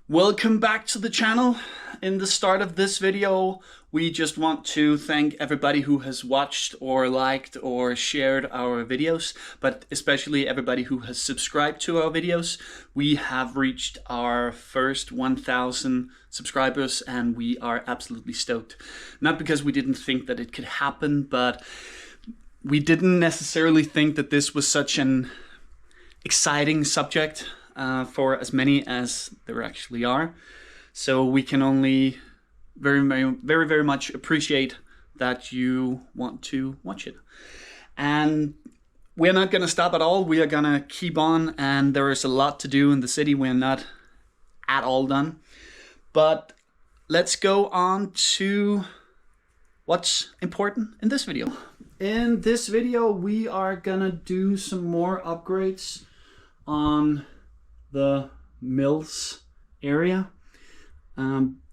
Welcome back to the channel. In the start of this video, we just want to thank everybody who has watched or liked or shared our videos, but especially everybody who has subscribed to our videos. We have reached our first 1,000 subscribers and we are absolutely stoked. Not because we didn't think that it could happen, but we didn't necessarily think that this was such an exciting subject for as many as there actually are. So we can only very much appreciate that you want to watch it. And we're not going to stop at all. We are going to keep on, and there is a lot to do in the city. We're not at all done. But let's go on to what's important in this video. In this video, we are going to do some more upgrades on the MILS area.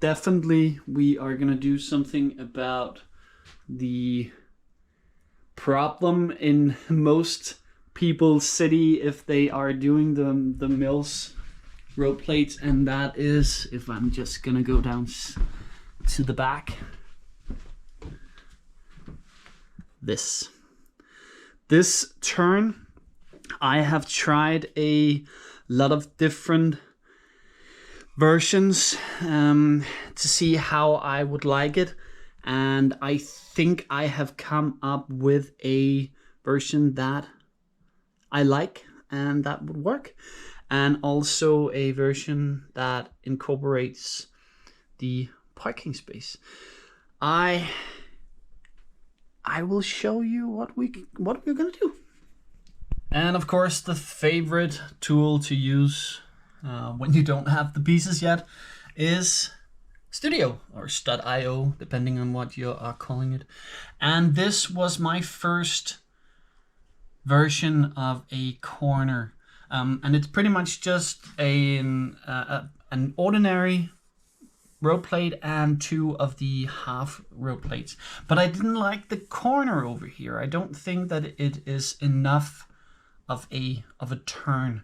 Definitely we are gonna do something about the problem in most people's city if they are doing the MILS road plates, and that is, if I'm just gonna go down to the back, this turn. I have tried a lot of different versions to see how I would like it, and I think I have come up with a version that I like and that would work, and also a version that incorporates the parking space. I will show you what we're gonna do. And of course, the favorite tool to use when you don't have the pieces yet is Studio or Stud.io, depending on what you are calling it. And this was my first version of a corner. And it's pretty much just an ordinary road plate and two of the half road plates. But I didn't like the corner over here. I don't think that it is enough of a turn,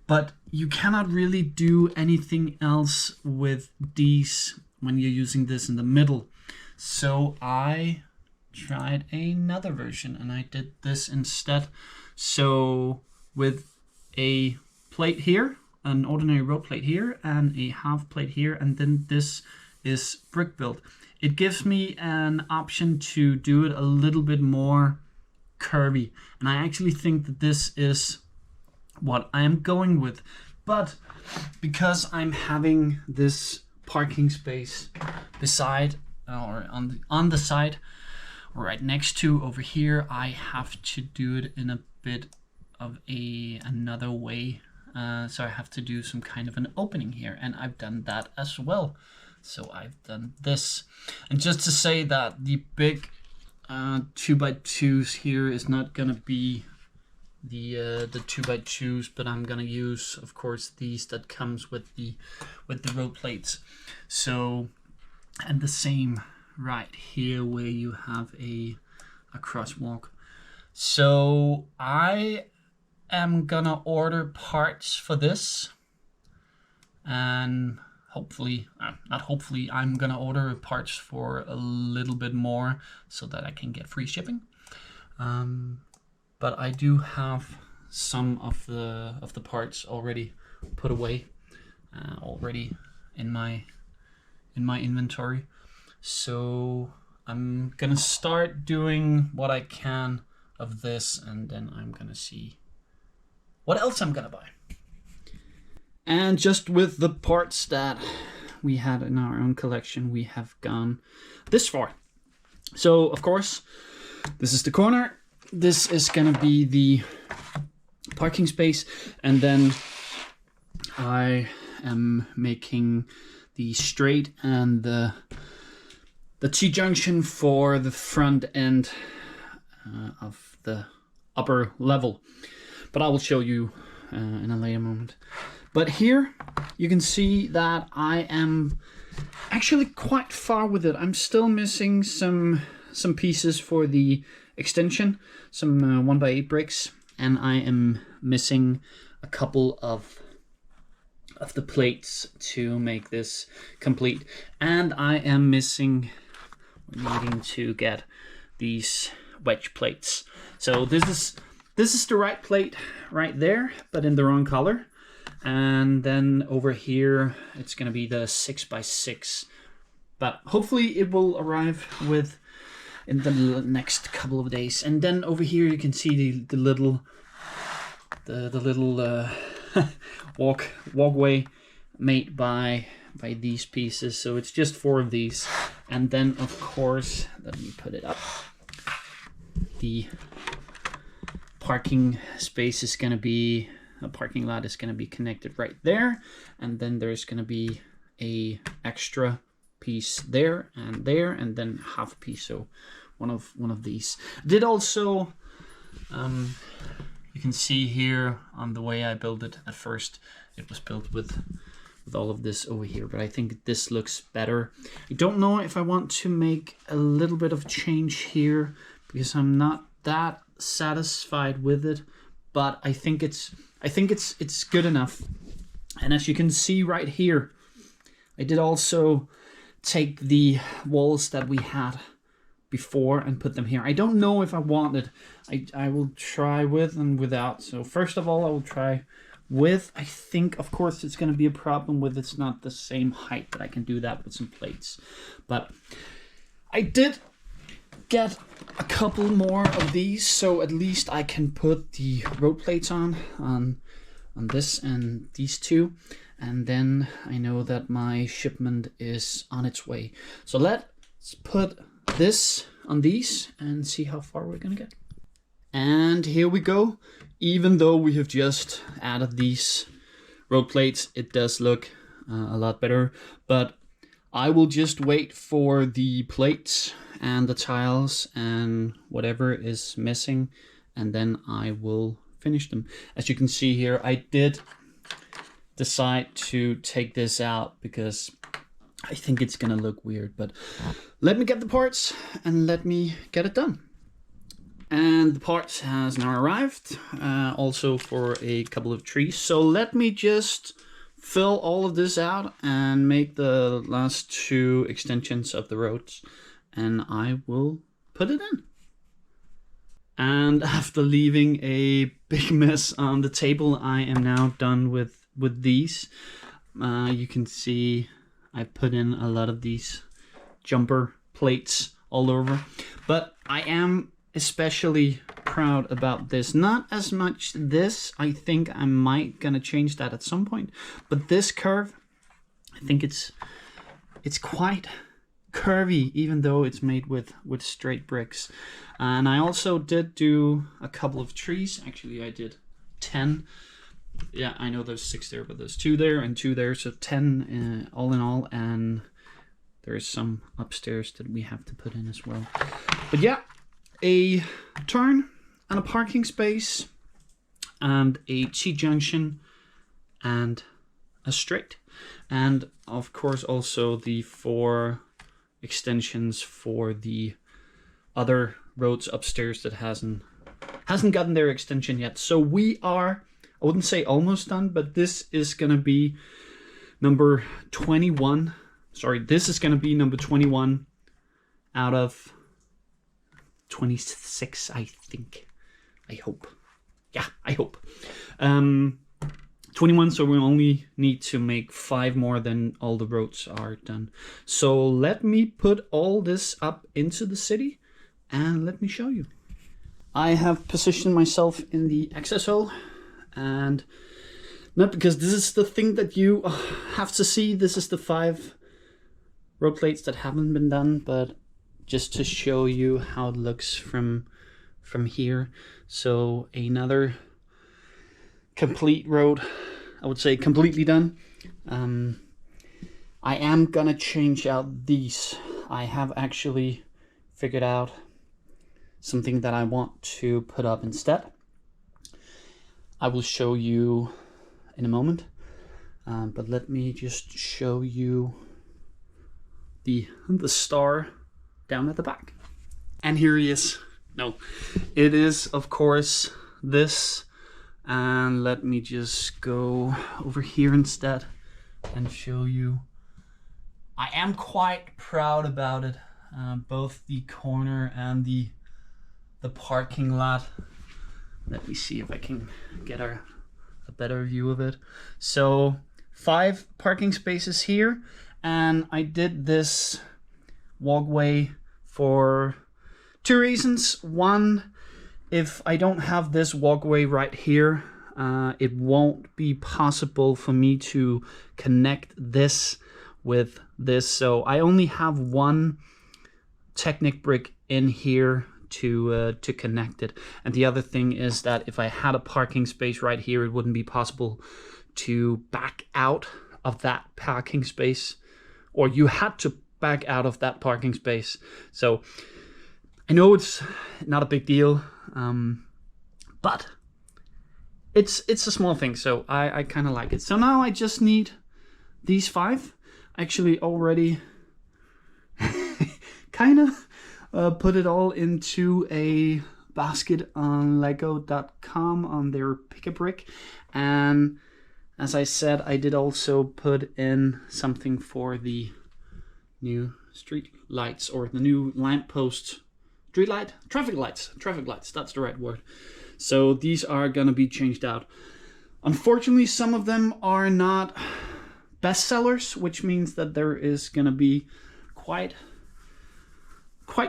but you cannot really do anything else with these when you're using this in the middle. So I tried another version and I did this instead. So with a plate here, an ordinary road plate here, and a half plate here, and then this is brick built, it gives me an option to do it a little bit more curvy, and I actually think that this is what I am going with. But because I'm having this parking space beside or on the side right next to over here, I have to do it in a bit of another way. So I have to do some kind of an opening here, and I've done that as well. So I've done this, and just to say that the big 2x2s here is not gonna be the 2x2s, but I'm gonna use, of course, these that comes with the road plates. So, and the same right here where you have a crosswalk. So I am gonna order parts for this, and hopefully, not hopefully, I'm gonna order parts for a little bit more so that I can get free shipping. But I do have some of the parts already put away, already in my inventory. So I'm gonna start doing what I can of this, and then I'm gonna see what else I'm gonna buy. And just with the parts that we had in our own collection, we have gone this far. So, of course, this is the corner. This is gonna be the parking space. And then I am making the straight and the T-junction for the front end of the upper level. But I will show you in a later moment. But here you can see that I am actually quite far with it. I'm still missing some pieces for the extension, some 1x8 bricks, and I am missing a couple of of the plates to make this complete. And I am missing, needing to get these wedge plates. So this is the right plate right there, but in the wrong color. And then over here, it's gonna be the 6x6, but hopefully it will arrive in the next couple of days. And then over here, you can see the little walkway made by these pieces. So it's just 4 of these. And then of course, let me put it up. The parking space is gonna be, a parking lot is gonna be connected right there. And then there's gonna be a extra piece there, and then half a piece. So one of these. Did also, you can see here on the way I built it. At first, it was built with all of this over here, but I think this looks better. I don't know if I want to make a little bit of change here because I'm not that satisfied with it, but I think it's good enough. And as you can see right here, I did also take the walls that we had before and put them here. I don't know if I want it. I will try with and without. So first of all, I will try with. I think, of course, it's going to be a problem with it's not the same height, but I can do that with some plates. But I did get a couple more of these, so at least I can put the road plates on this and these two. And then I know that my shipment is on its way. So let's put this on these and see how far we're gonna get. And here we go. Even though we have just added these road plates, it does look a lot better. But I will just wait for the plates and the tiles and whatever is missing, and then I will finish them. As you can see here, I did decide to take this out because I think it's gonna look weird, but let me get the parts and let me get it done. And the parts has now arrived, also for a couple of trees. So let me just fill all of this out and make the last 2 extensions of the roads, and I will put it in. And after leaving a big mess on the table, I am now done with these. You can see I put in a lot of these jumper plates all over, but I am especially proud about this. Not as much this, I think I might gonna change that at some point, but this curve, I think it's quite curvy, even though it's made with straight bricks. And I also did do a couple of trees. Actually, I did 10. Yeah, I know there's 6 there, but there's 2 there and 2 there, so 10 all in all. And there's some upstairs that we have to put in as well. But yeah, a turn and a parking space and a T-junction and a straight. And of course also the 4 extensions for the other roads upstairs that hasn't gotten their extension yet. So we are, I wouldn't say almost done, but this is gonna be number 21. Sorry, this is gonna be number 21 out of 26, I think. I hope. Yeah, I hope. 21, so we only need to make 5 more, then all the roads are done. So let me put all this up into the city and let me show you. I have positioned myself in the access hole, and not because this is the thing that you have to see. This is the 5 road plates that haven't been done, but just to show you how it looks from here. So another complete road, I would say completely done. I am gonna change out these. I have actually figured out something that I want to put up instead. I will show you in a moment, but let me just show you the star down at the back. And here he is. No, it is of course this And let me just go over here instead and show you. I am quite proud about it. Both the corner and the parking lot. Let me see if I can get a better view of it. So 5 parking spaces here, and I did this walkway for 2 reasons. One, if I don't have this walkway right here, it won't be possible for me to connect this with this. So I only have one Technic brick in here to connect it. And the other thing is that if I had a parking space right here, it wouldn't be possible to back out of that parking space, or you had to back out of that parking space. So I know it's not a big deal, but it's a small thing, so I kind of like it. So now I just need these 5. Actually already kind of put it all into a basket on lego.com on their pick-a-brick. And as I said, I did also put in something for the new street lights, or the new lamppost, street light, traffic lights, that's the right word. So these are gonna be changed out. Unfortunately, some of them are not bestsellers, which means that there is gonna be quite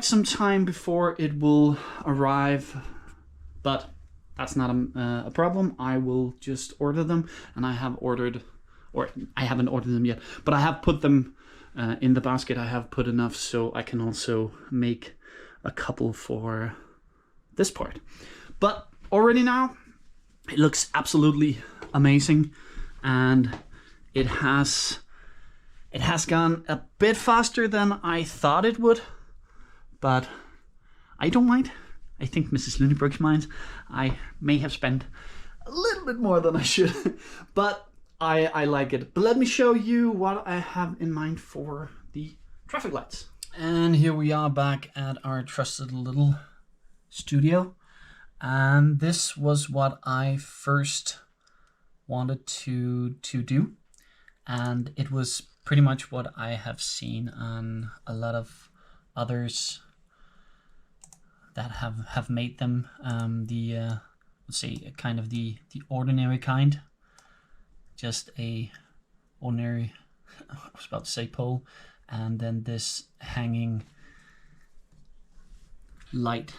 some time before it will arrive, but that's not a problem. I will just order them, and I have ordered, or I haven't ordered them yet, but I have put them in the basket. I have put enough so I can also make a couple for this part. But already now, it looks absolutely amazing, and it has gone a bit faster than I thought it would, but I don't mind. I think Mrs. Lunenburg's minds. I may have spent a little bit more than I should, but I like it. But let me show you what I have in mind for the traffic lights. And here we are back at our trusted little studio. And this was what I first wanted to do. And it was pretty much what I have seen on a lot of others that have made them. Let's say kind of the ordinary kind. Just a ordinary, I was about to say pole, and then this hanging light.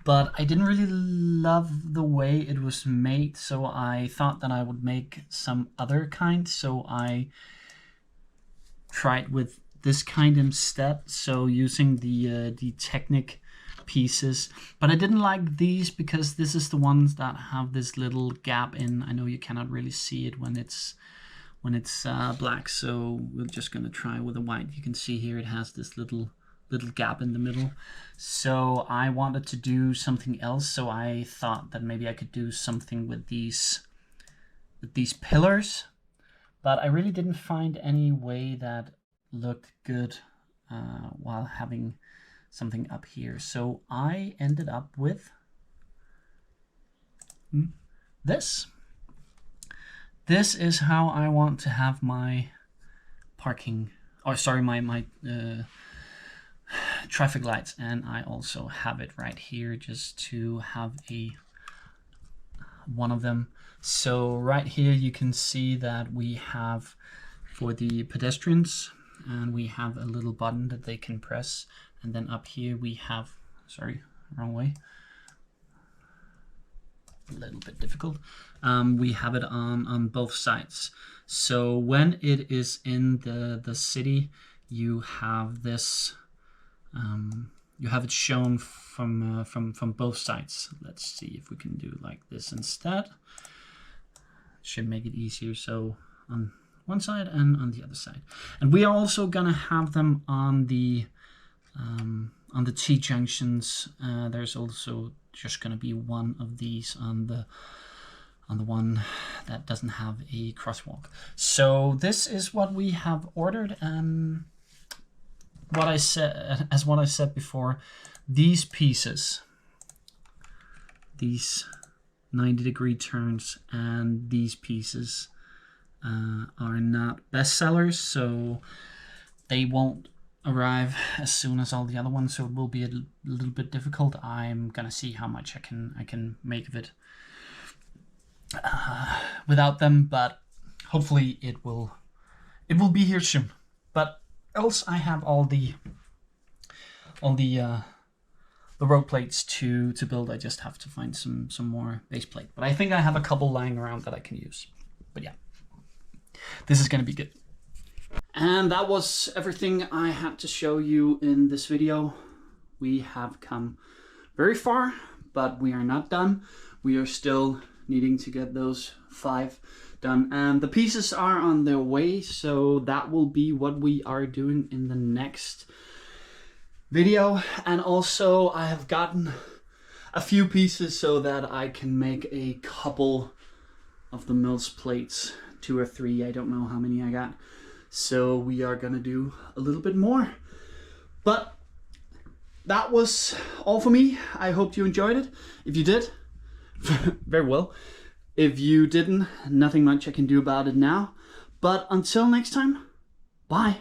But I didn't really love the way it was made, so I thought that I would make some other kind. So I tried with this kind instead, so using the Technic pieces. But I didn't like these because this is the ones that have this little gap in. I know you cannot really see it when it's black, so we're just gonna try with the white. You can see here it has this little gap in the middle. So I wanted to do something else, so I thought that maybe I could do something with these pillars, but I really didn't find any way that looked good while having something up here. So I ended up with this. This is how I want to have my parking, or sorry, my traffic lights. And I also have it right here just to have one of them. So right here you can see that we have for the pedestrians, and we have a little button that they can press. And then up here we have, sorry, wrong way, a little bit difficult. We have it on both sides. So when it is in the city, you have this, you have it shown from both sides. Let's see if we can do like this instead. Should make it easier. So on one side and on the other side. And we are also gonna have them on the T-junctions. There's also just gonna be one of these on the one that doesn't have a crosswalk. So this is what we have ordered. What I said before, these pieces, these 90-degree turns, and these pieces are not bestsellers, so they won't arrive as soon as all the other ones, so it will be a little bit difficult. I'm gonna see how much I can make of it without them, but hopefully it will be here soon. But else I have all the road plates to build. I just have to find some more base plate, but I think I have a couple lying around that I can use. But yeah, this is gonna be good. And that was everything I had to show you in this video. We have come very far, but we are not done. We are still needing to get those 5 done, and the pieces are on their way, so that will be what we are doing in the next video. And also I have gotten a few pieces so that I can make a couple of the MILS plates, 2 or 3, I don't know how many I got. So we are gonna do a little bit more. But that was all for me. I hope you enjoyed it. If you did, very well. If you didn't, nothing much I can do about it now. But until next time, bye.